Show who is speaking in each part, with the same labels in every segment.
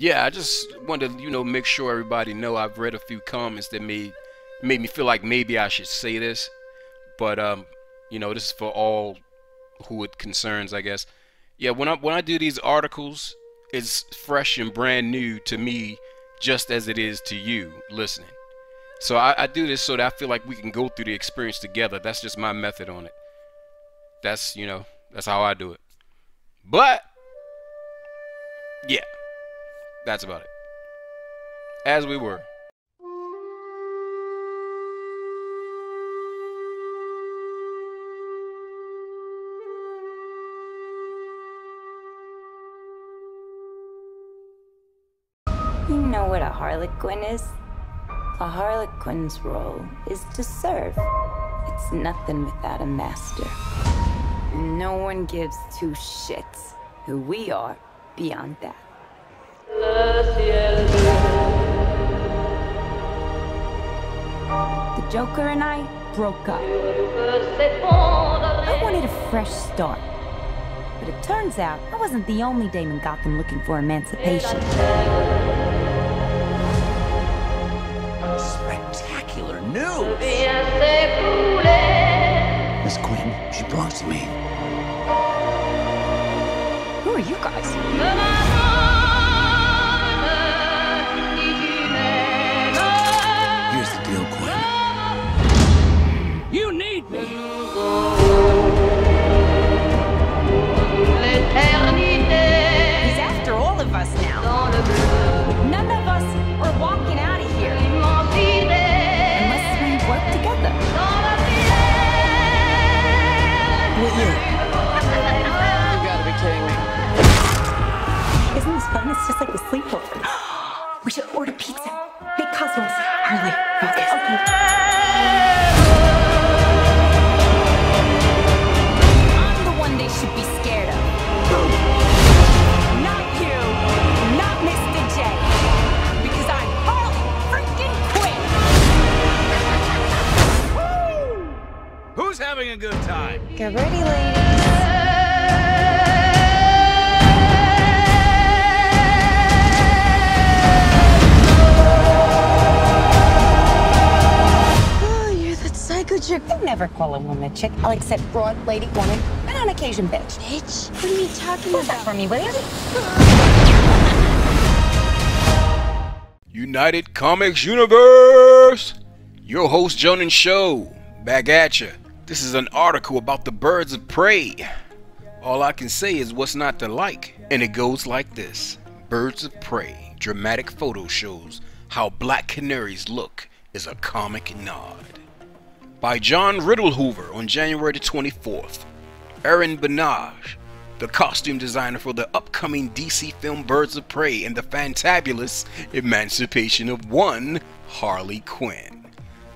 Speaker 1: Yeah, I just wanted to, make sure everybody know I've read a few comments that made me feel like maybe I should say this, but this is for all who it concerns, I guess. Yeah, when I do these articles, it's fresh and brand new to me, just as it is to you listening. So I do this so that I feel like we can go through the experience together. That's just my method on it. That's how I do it. But yeah, that's about it. As we were.
Speaker 2: You know what a harlequin is? A harlequin's role is to serve. It's nothing without a master. No one gives two shits who we are beyond that. The Joker and I broke up. I wanted a fresh start. But it turns out I wasn't the only dame in Gotham looking for emancipation.
Speaker 3: Spectacular news! Miss Quinn, she belongs to me.
Speaker 2: Who are you guys?
Speaker 3: Here's the deal, Quinn. You need me!
Speaker 2: He's after all of us now. None of us are walking out of here unless we work together.
Speaker 3: You gotta be kidding me.
Speaker 2: Isn't this fun? It's just like the sleepover. We should order pizza. Big cosmos. Harley, focus. I'm the one they should be scared of. Not you. Not Mr. J. Because I'm Harley freaking Quinn.
Speaker 3: Who's having a good time?
Speaker 2: Get ready, ladies. Chick. I never call a woman a chick. I'll accept broad, lady, woman, and on occasion bitch. Bitch? What are you talking about? That for me, will you?
Speaker 1: United Comics Universe! Your host JoninSho, back at ya. This is an article about the birds of prey. All I can say is what's not to like, and it goes like this. Birds of Prey, dramatic photo shows how black canaries look is a comic nod. By John Riddlehoover on January the 24th. Erin Benage, the costume designer for the upcoming DC film Birds of Prey and the fantabulous emancipation of one Harley Quinn,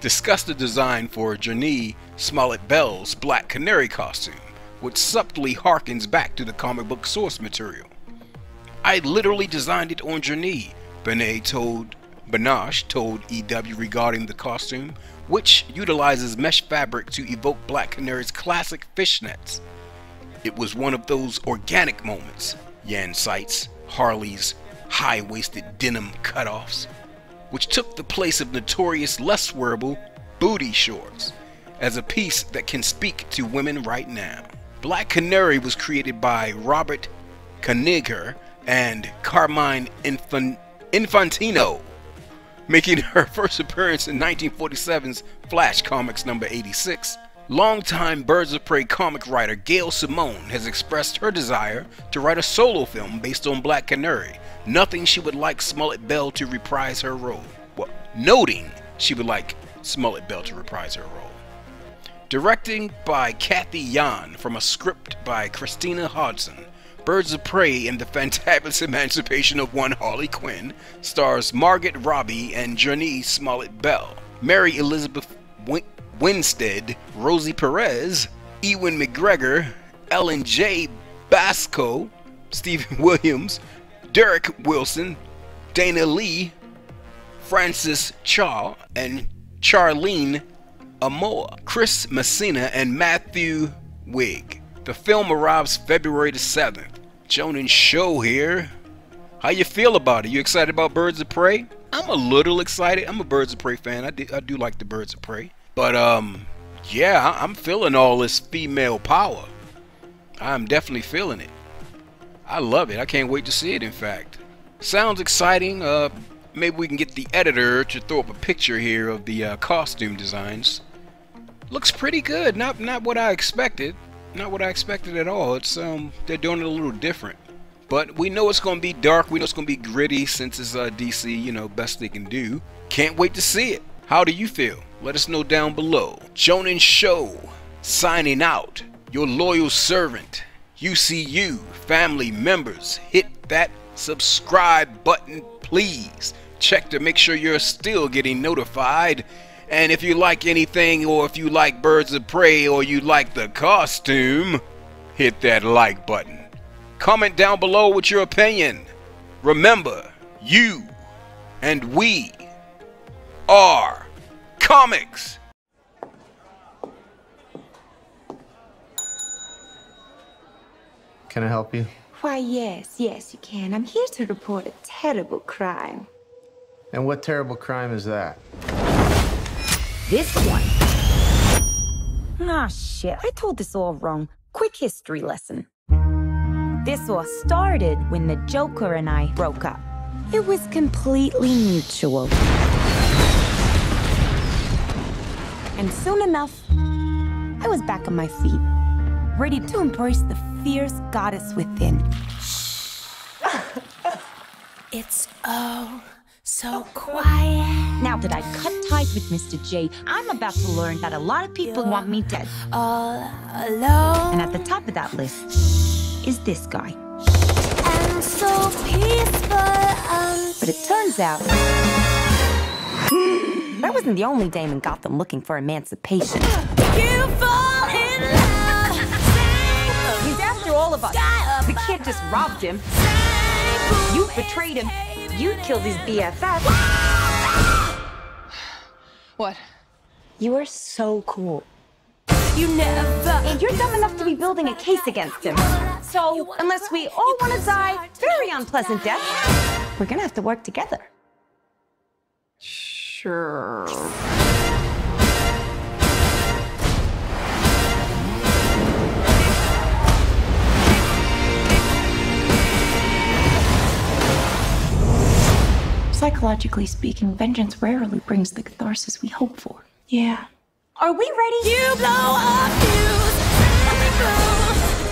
Speaker 1: discussed the design for Janae Smollett Bell's Black Canary costume, which subtly harkens back to the comic book source material. I literally designed it on Janae, Benage told EW regarding the costume, which utilizes mesh fabric to evoke Black Canary's classic fishnets. It was one of those organic moments, Yan cites Harley's high-waisted denim cutoffs, which took the place of notorious less wearable booty shorts, as a piece that can speak to women right now. Black Canary was created by Robert Kanigher and Carmine Infantino, making her first appearance in 1947's Flash Comics number 86. Longtime Birds of Prey comic writer Gail Simone has expressed her desire to write a solo film based on Black Canary, noting she would like Smollett Bell to reprise her role. Directing by Kathy Yan from a script by Christina Hodson, Birds of Prey and the Fantabulous Emancipation of One Harley Quinn stars Margot Robbie and Janae Smollett Bell, Mary Elizabeth Winstead, Rosie Perez, Ewan McGregor, Ellen J. Basco, Stephen Williams, Derek Wilson, Dana Lee, Francis Chaw, and Charlene Amoa, Chris Messina, and Matthew Wigg. The film arrives February the 7th. JoninSho here. How you feel about it? You excited about Birds of Prey? I'm a little excited. I'm a Birds of Prey fan. I do like the Birds of Prey. But yeah, I'm feeling all this female power. I'm definitely feeling it. I love it. I can't wait to see it, in fact. Sounds exciting. Maybe we can get the editor to throw up a picture here of the costume designs. Looks pretty good. Not what I expected. Not what I expected at all. It's they're doing it a little different. But we know it's going to be dark. We know it's going to be gritty since it's DC, you know, best they can do. Can't wait to see it. How do you feel? Let us know down below. JoninSho signing out. Your loyal servant. UCU family members, hit that subscribe button, please. Check to make sure you're still getting notified. And if you like anything, or if you like Birds of Prey, or you like the costume, hit that like button. Comment down below with your opinion. Remember, you and we are comics.
Speaker 4: Can I help you?
Speaker 2: Why, yes, you can. I'm here to report a terrible crime.
Speaker 4: And what terrible crime is that?
Speaker 2: This one. Ah, shit. I told this all wrong. Quick history lesson. This all started when the Joker and I broke up. It was completely mutual. And soon enough, I was back on my feet, ready to embrace the fierce goddess within.
Speaker 5: It's oh so quiet.
Speaker 2: Now that I cut ties with Mr. J, I'm about to learn that a lot of people want me dead.
Speaker 5: All alone.
Speaker 2: And at the top of that list is this guy.
Speaker 5: And so peaceful.
Speaker 2: But it turns out that wasn't the only dame in Gotham looking for emancipation.
Speaker 5: You fall in love.
Speaker 2: He's after all of us. The kid just robbed him. You betrayed him. You killed his BFF.
Speaker 6: What?
Speaker 2: You are so cool.
Speaker 5: You never.
Speaker 2: And you're dumb enough to be building a case against him. So, unless we all want to die very unpleasant deaths, we're gonna have to work together.
Speaker 6: Sure.
Speaker 2: Psychologically speaking, vengeance rarely brings the catharsis we hope for. Yeah. Are we ready?
Speaker 5: You blow up fuse.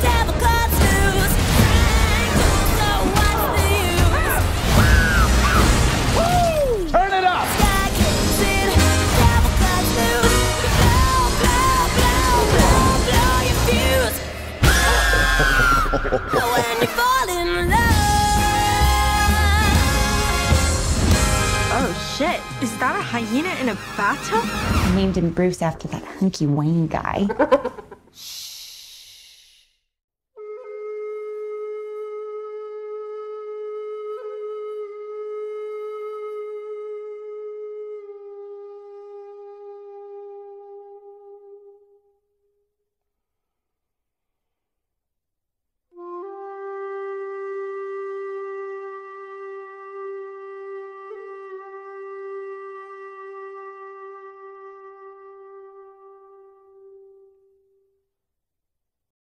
Speaker 5: Devil cuts loose. So what's the use? Woo!
Speaker 3: Turn it up!
Speaker 5: Sky kicks in. Devil cuts loose. Blow your fuse. When you fall in love.
Speaker 6: Oh shit, is that a hyena in a bathtub?
Speaker 2: I named him Bruce after that hunky Wayne guy.